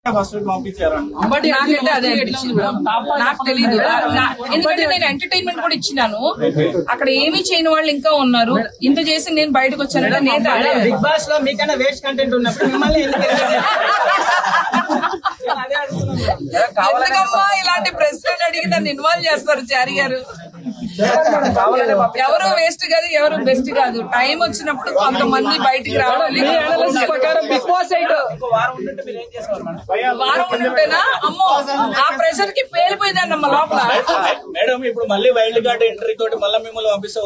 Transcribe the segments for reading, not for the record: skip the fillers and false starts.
నాకైతే అదే అనిపించింది. నాకు తెలీదు, ఎందుకంటే నేను ఎంటర్టైన్మెంట్ కూడా ఇచ్చినాను. అక్కడ ఏమీ చేయని వాళ్ళు ఇంకా ఉన్నారు. ఇంత చేసి నేను బయటకు వచ్చానంటే నేను బిగ్ బాస్ లో మీకన్నా వేస్ట్ కంటెంట్ ఉన్నప్పుడు మిమ్మల్ని ఎందుకమ్మా ఇలాంటి ప్రశ్నలు అడిగి నన్ను ఇన్వాల్వ్ చేస్తారు చారి గారు? ఎవరు వేస్ట్ కాదు, ఎవరు బెస్ట్ కాదు. టైం వచ్చినప్పుడు కొంతమంది బయటికి రావాలి. వారం ఉంటేనా అమ్మో ఆ ప్రెషర్ కి పేలిపోయిందన్నమ్మ లోపల. మేడం ఇప్పుడు మళ్ళీ వైల్డ్ కార్డ్ ఎంట్రీ తోటి మళ్ళీ మిమ్మల్ని పంపిస్తే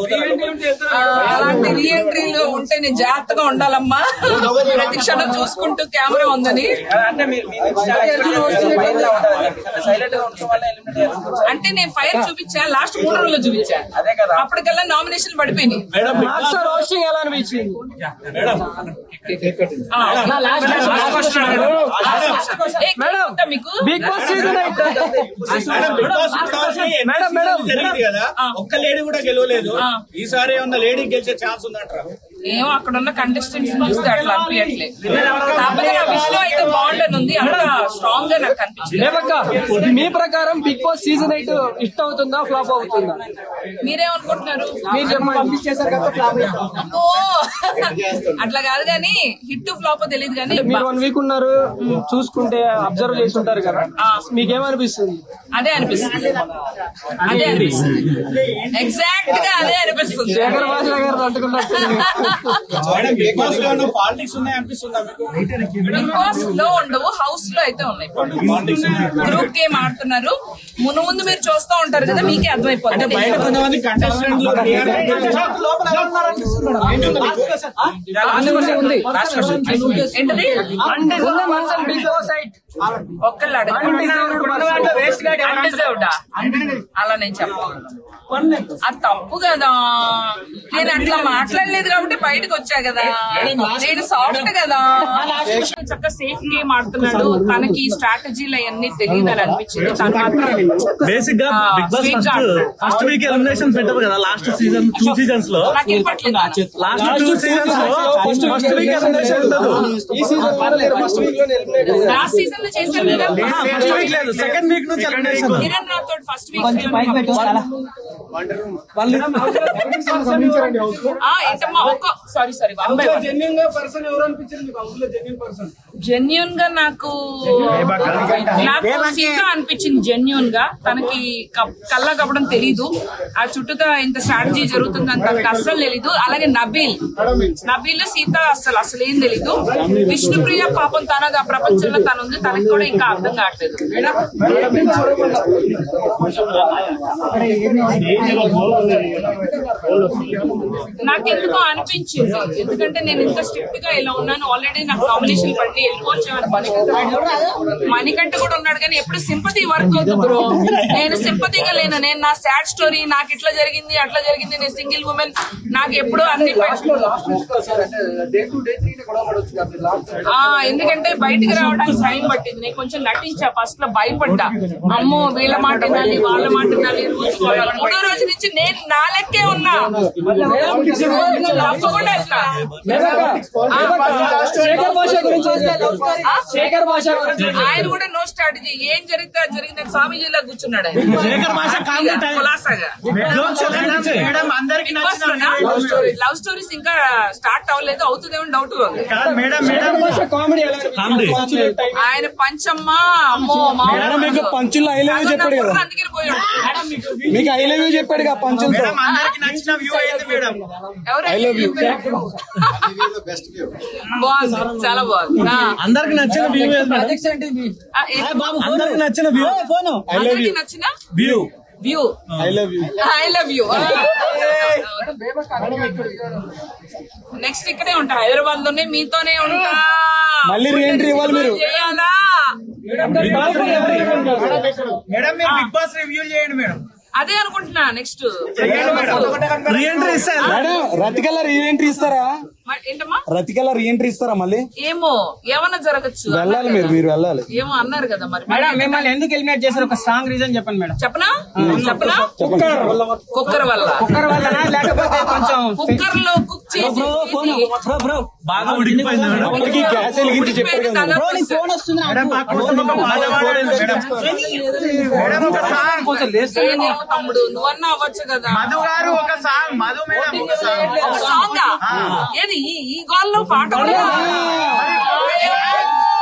అలాంటి రీఎంట్రీలు ఉంటే నేను జాగ్రత్తగా ఉండాలమ్మా. ప్రతి క్షణం చూసుకుంటూ కెమెరా ఉందని. అంటే నేను ఫైర్ చూపించా, లాస్ట్ 3 రోజుల్లో చూపించా. అప్పటికల్లా నామినేషన్ పడిపోయినాయి. మీకు జరిగింది కదా, ఒక్క లేడీ కూడా గెలవలేదు. ఈసారి ఏమన్నా లేడీ గెలిచే ఛాన్స్ ఉందంటారా? ఏమో అక్కడ ఉన్న కంటెస్టెంట్స్ చూస్తే అట్లా అనిపించట్లేదు. కాకపోతే నా విషయం అయితే బాగుండని ఉంది, అంత స్ట్రాంగ్ గా నాకు కనిపించింది. మీ ప్రకారం బిగ్ బాస్ సీజన్ 8 హిట్ అవుతుందా ఫ్లాప్ అవుతుందా? మీరేమనుకుంటున్నారు? అమ్మో అట్లా కాదు కానీ హిట్ ఫ్లాప్ తెలియదు కానీ మీరు 1 వీక్ ఉన్నారు, చూసుకుంటే అబ్జర్వ్ చేసి ఉంటారు కదా, మీకేమనిపిస్తుంది? అదే అనిపిస్తుంది, అదే అనిపిస్తుంది, ఎగ్జాక్ట్ గా అదే అనిపిస్తుంది. శేఖర్ భాష గారు అంటుకున్నట్టు బిగ్ బాస్ లో పాలిటిక్స్ ఉన్నాయి అనిపిస్తుందా మీకు? బిగ్ బాస్ లో ఉండవు, హౌస్ లో అయితే ఉన్నాయి. గ్రూప్ గేమ్ ఆడుతున్నారు. ముందు మీరు చూస్తూ ఉంటారు కదా, మీకే అర్థమైపోతుంది. కొంతమంది కంటెస్టెంట్లు ఏంటది ఒక్కళ్ళు అలా నేను చెప్పగలను. అది తప్పు కదా. నేను అట్లా మాట్లాడలేదు కాబట్టి బయటకు వచ్చా కదా. నేను సాఫ్ట్ కదా. చక్కగా సేఫ్ గేమ్ ఆడుతున్నాడు. తనకి స్ట్రాటజీలు అవన్నీ తెలియదు అని అనిపించింది. తను మాత్రం బేసిక్ గా Bigg Boss first week elimination పెట్టారు కదా, లాస్ట్ సీజన్ 2 సీజన్స్ లో. నాకు ఇవ్వట్లేదు. లాస్ట్ 2 సీజన్స్ లో ఫస్ట్ వీక్ ఎలిమినేషన్ ఉండదు. లాస్ట్ సీజన్ లో చేశారు కదా. ఫస్ట్ వీక్ లేదు, సెకండ్ వీక్ నుంచి ఎలిమినేషన్. కిరణ్ రావు తోటి ఫస్ట్ వీక్ ఏంటమ్మా సారీ జెన్యూన్ గా నాకు సీత అనిపించింది. జెన్యూన్ గా తనకి కళ్ళ కప్పడం తెలీదు. ఆ చుట్టూతో ఇంత స్ట్రాటజీ జరుగుతుందని తనకు అస్సలు తెలీదు. అలాగే నబీల్ సీత అసలు ఏం తెలీదు. విష్ణుప్రియ పాపం తనది ఆ ప్రపంచంలో తనుంది. తనకి కూడా ఇంకా అర్థం కావట్లేదు. నాకెందుకో అనిపించింది, ఎందుకంటే నేను ఇంత స్ట్రిక్ట్ గా ఇలా ఉన్నాను. ఆల్రెడీ నాకు నామినేషన్ పడి వెళ్ళిపోవచ్చామని మణికంఠ కూడా ఉన్నాడు కానీ ఎప్పుడు సింపతి వర్క్ అవుతుంది బ్రో. నేను సింపతిగా లేను. నేను నా సాడ్ స్టోరీ, నాకు ఇట్లా జరిగింది అట్లా జరిగింది, నేను సింగిల్ ఉమెన్, నాకు ఎప్పుడు అన్ని ఎందుకంటే బయటికి రావడానికి టైం పట్టింది. నేను కొంచెం నటించా. ఫస్ట్ లో భయపడ్డా, అమ్మో వీళ్ళ మాట వినాలి వాళ్ళ మాట వినాలి. 3వ రోజు నుంచి నేను నా లెక్కే ఉన్నా. తప్పకుండా ఆయన కూడా నో స్ట్రాటజీ, ఏం జరిగితే జరిగిందని స్వామీజీలా కూర్చున్నాడు. లవ్ స్టోరీస్ ఇంకా స్టార్ట్ అవ్వలేదు, అవుతుందేమో డౌట్ ఉంది. ఆయన పంచమ్మ అమ్మో పంచులు ఐ లవ్ యూ చెప్పాడు కదా, అందుకే పోయాడు. మీకు ఐ లవ్ యూ చెప్పాడు కదా పంచులతో. బాగుంది, చాలా బాగుంది. అందరికి నచ్చిన వ్యూ, అందరికి నచ్చిన వ్యూ, అందరికి నచ్చిన view view I love you, I love you. Next ఇక్కడే ఉంటా, హైదరాబాద్ లోనే మీతోనే ఉంటా. మళ్ళీ రీఎంట్రీ ఇవ్వాలి మీరు. చేయాలా మేడం? మీరు బిగ్ బాస్ రివ్యూ చేయండి మేడం. అదే అనుకుంటున్నా. నెక్స్ట్ రీఎంట్రీ ఇస్తారు మేడం, రతికల్లా రీఎంట్రీ ఇస్తారా? ఏంటమ్మా రతికల రీఎంట్రీ ఇస్తారా మళ్ళీ? ఏమో ఏమన్నా జరగచ్చు వెళ్ళాలి, మీరు వెళ్ళాలి. ఏమో అన్నారు కదా మరి. మేడం మిమ్మల్ని ఎందుకు ఎలిమినేట్ చేశారు? ఒక స్ట్రాంగ్ రీజన్ చెప్పండి మేడం. చెప్పనా కుక్కర్ వల్ల ఒక్కరి వల్లనా లేకపోతే కొంచెం కుక్కర్ లో కుక్ చేసి బాగా ఉడికిపోయింది మేడం. అప్పటికి గ్యాస్ వెలిగించి చెప్పారు కదా. దాదాపు మేడం మా కోసం ఒక పాట పాడండి మేడం. ఏమో తమ్ముడు నువ్వన్నా అవ్వచ్చు కదా. మధు గారు ఒక సాంగ్, మధు మేడం ఒక సాంగ్. సాంగ్ ఏది ఈ గోల్లో పాట కూడా